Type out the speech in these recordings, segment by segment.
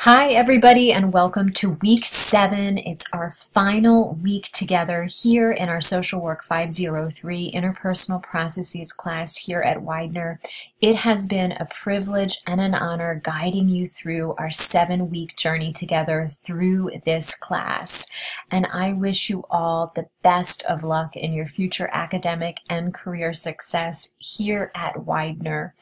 Hi everybody and welcome to week 7. It's our final week together here in our Social Work 503 Interpersonal Processes class here at Widener. It has been a privilege and an honor guiding you through our 7-week journey together through this class. And I wish you all the best of luck in your future academic and career success here at Widener.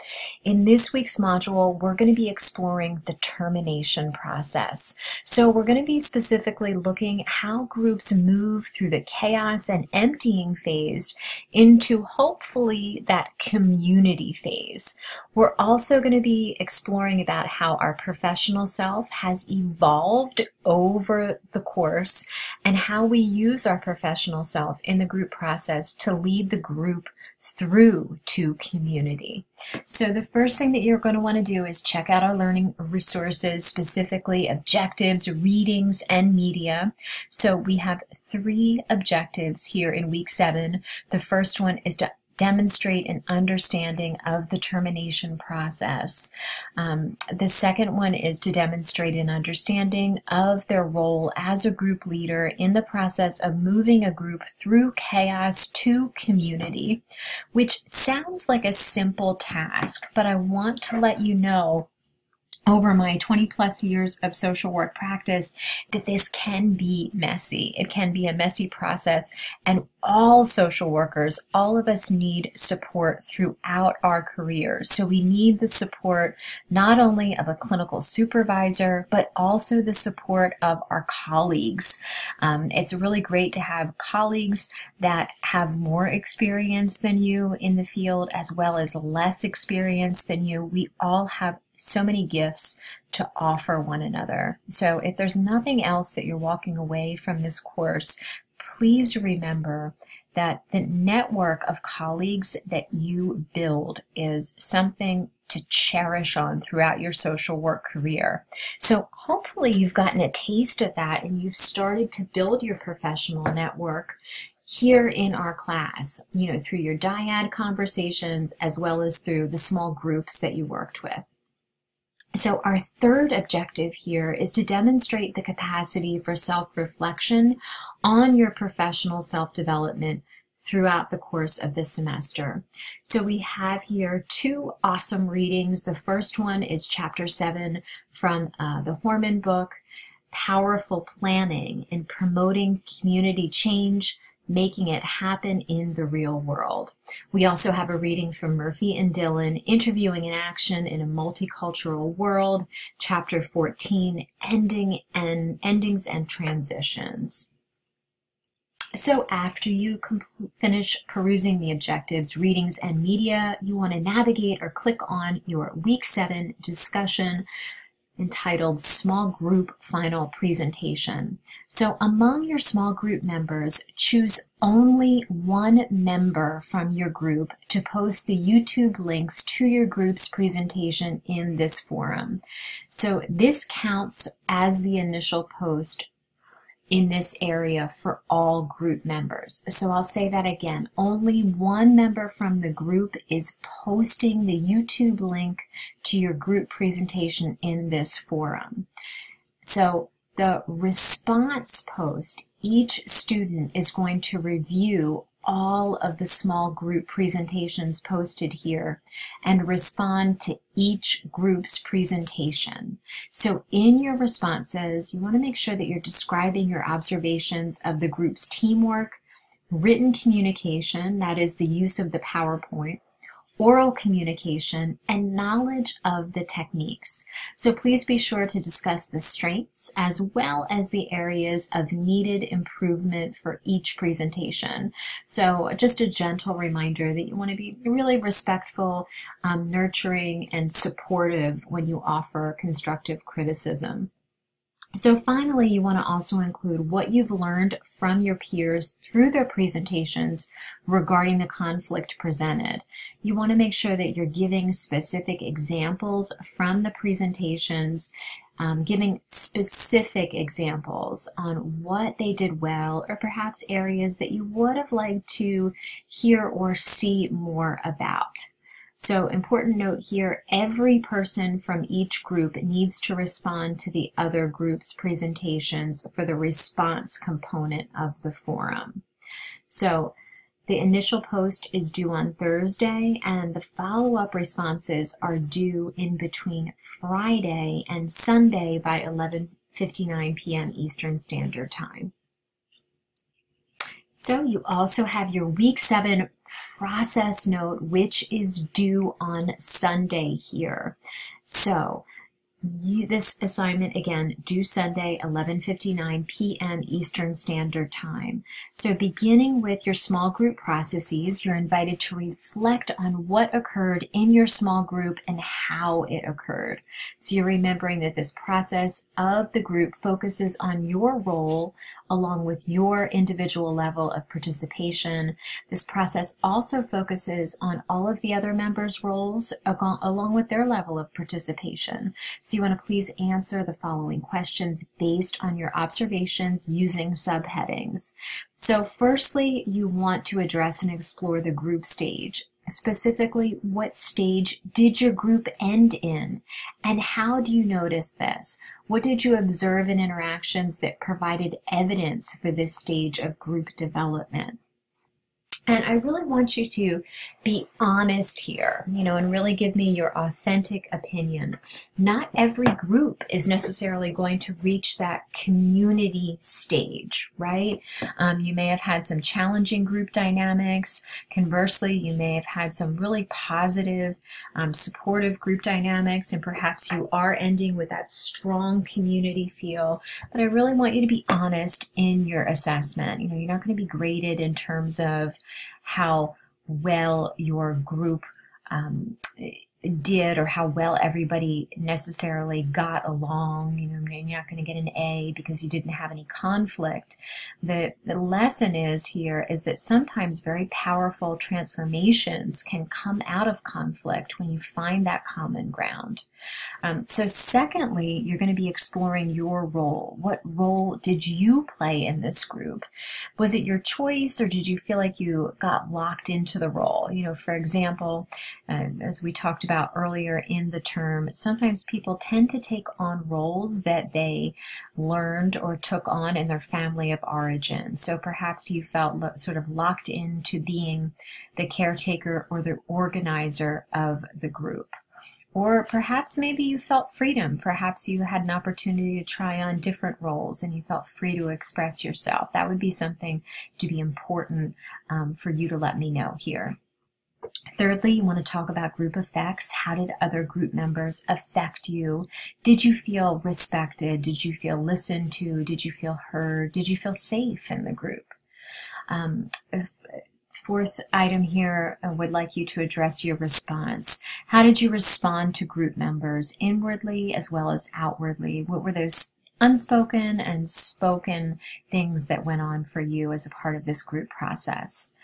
In this week's module, we're going to be exploring the termination process. So we're going to be specifically looking at how groups move through the chaos and emptying phase into hopefully that community phase. We're also going to be exploring about how our professional self has evolved over the course and how we use our professional self in the group process to lead the group through to community. So the first thing that you're going to want to do is check out our learning resources, specifically objectives, readings, and media. So we have 3 objectives here in week 7. The first one is to demonstrate an understanding of the termination process. The second one is to demonstrate an understanding of their role as a group leader in the process of moving a group through chaos to community, which sounds like a simple task, but I want to let you know over my 20+ years of social work practice that this can be messy. It can be a messy process, and all social workers, all of us need support throughout our careers. So we need the support not only of a clinical supervisor, but also the support of our colleagues. It's really great to have colleagues that have more experience than you in the field as well as less experience than you. We all have so many gifts to offer one another. So if there's nothing else that you're walking away from this course, please remember that the network of colleagues that you build is something to cherish on throughout your social work career. So hopefully you've gotten a taste of that and you've started to build your professional network here in our class, through your dyad conversations as well as through the small groups that you worked with. So our third objective here is to demonstrate the capacity for self-reflection on your professional self-development throughout the course of the semester. So we have here 2 awesome readings. The first one is Chapter 7 from the Horman book, Powerful Planning in Promoting Community Change, Making It Happen in the Real World. We also have a reading from Murphy and Dillon, Interviewing in Action in a Multicultural World, Chapter 14, Endings and Transitions. So after you finish perusing the objectives, readings, and media, you want to navigate or click on your Week 7 discussion entitled Small Group Final Presentation. So among your small group members, choose only one member from your group to post the YouTube links to your group's presentation in this forum. So this counts as the initial post in this area for all group members. So I'll say that again. Only one member from the group is posting the YouTube link to your group presentation in this forum. So the response post, each student is going to review all of the small group presentations posted here and respond to each group's presentation. So in your responses, you want to make sure that you're describing your observations of the group's teamwork, written communication, that is the use of the PowerPoint, oral communication, and knowledge of the techniques. So please be sure to discuss the strengths as well as the areas of needed improvement for each presentation. So just a gentle reminder that you want to be really respectful, nurturing, and supportive when you offer constructive criticism. So finally, you want to also include what you've learned from your peers through their presentations regarding the conflict presented. You want to make sure that you're giving specific examples from the presentations, giving specific examples on what they did well, or perhaps areas that you would have liked to hear or see more about. So important note here, every person from each group needs to respond to the other group's presentations for the response component of the forum. So the initial post is due on Thursday, and the follow-up responses are due in between Friday and Sunday by 11:59 p.m. Eastern Standard Time. So you also have your Week 7 process note, which is due on Sunday here. So this assignment, again, due Sunday, 11:59 p.m. Eastern Standard Time. So beginning with your small group processes, you're invited to reflect on what occurred in your small group and how it occurred. So you're remembering that this process of the group focuses on your role along with your individual level of participation. This process also focuses on all of the other members' roles along with their level of participation. So you want to please answer the following questions based on your observations using subheadings. So firstly, you want to address and explore the group stage. Specifically, what stage did your group end in? And how do you notice this? What did you observe in interactions that provided evidence for this stage of group development? And I really want you to be honest here, and really give me your authentic opinion. Not every group is necessarily going to reach that community stage, right? You may have had some challenging group dynamics. Conversely, you may have had some really positive, supportive group dynamics, and perhaps you are ending with that strong community feel. But I really want you to be honest in your assessment. You're not going to be graded in terms of how well your group did or how well everybody necessarily got along. You're not going to get an A because you didn't have any conflict. The lesson here is that sometimes very powerful transformations can come out of conflict when you find that common ground. So secondly, you're going to be exploring your role. What role did you play in this group? Was it your choice, or did you feel like you got locked into the role? For example, as we talked about earlier in the term, sometimes people tend to take on roles that they learned or took on in their family of origin. So perhaps you felt sort of locked into being the caretaker or the organizer of the group. Or perhaps maybe you felt freedom. Perhaps you had an opportunity to try on different roles and you felt free to express yourself. That would be something to be important for you to let me know here. Thirdly, you want to talk about group effects. How did other group members affect you? Did you feel respected? Did you feel listened to? Did you feel heard? Did you feel safe in the group? Fourth item here, I would like you to address your response. How did you respond to group members inwardly as well as outwardly? What were those unspoken and spoken things that went on for you as a part of this group process?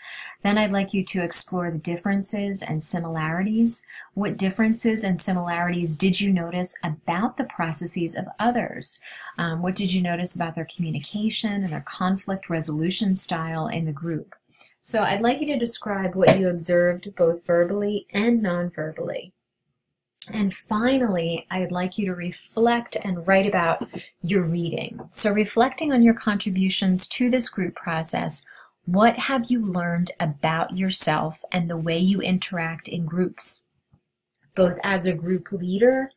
Then I'd like you to explore the differences and similarities. What differences and similarities did you notice about the processes of others? What did you notice about their communication and their conflict resolution style in the group? So I'd like you to describe what you observed both verbally and non-verbally. And finally, I'd like you to reflect and write about your reading. So reflecting on your contributions to this group process, what have you learned about yourself and the way you interact in groups, both as a group leader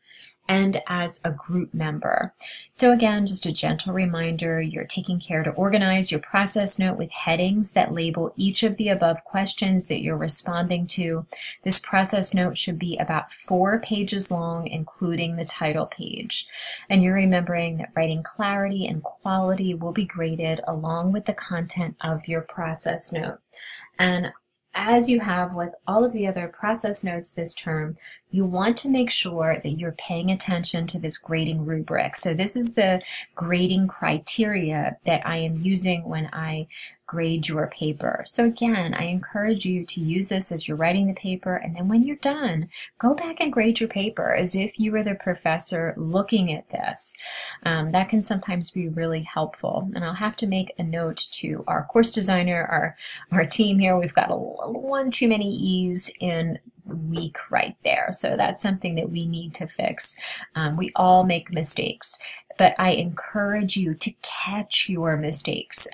and as a group member? So again, just a gentle reminder, you're taking care to organize your process note with headings that label each of the above questions that you're responding to. This process note should be about 4 pages long, including the title page. And you're remembering that writing clarity and quality will be graded along with the content of your process note. And as you have with all of the other process notes this term, you want to make sure that you're paying attention to this grading rubric. So this is the grading criteria that I am using when I grade your paper. So again, I encourage you to use this as you're writing the paper, and then when you're done, go back and grade your paper as if you were the professor looking at this. That can sometimes be really helpful. And I'll have to make a note to our course designer, our team here. We've got one too many E's in the week right there. So that's something that we need to fix. We all make mistakes, but I encourage you to catch your mistakes,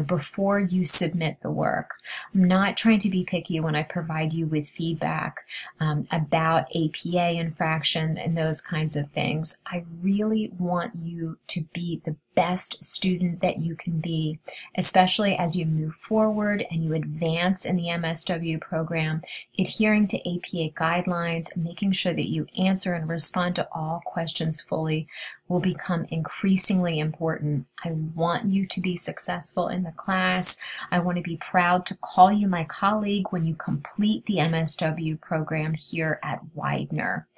before you submit the work. I'm not trying to be picky when I provide you with feedback about APA infraction and those kinds of things. I really want you to be the best student that you can be, especially as you move forward and you advance in the MSW program. Adhering to APA guidelines, making sure that you answer and respond to all questions fully will become increasingly important. I want you to be successful in the class. I want to be proud to call you my colleague when you complete the MSW program here at Widener.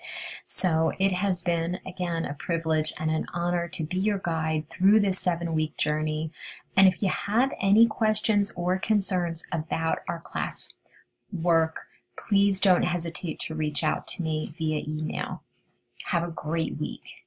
So it has been, again, a privilege and an honor to be your guide through this 7-week journey. And if you have any questions or concerns about our class work, please don't hesitate to reach out to me via email. Have a great week.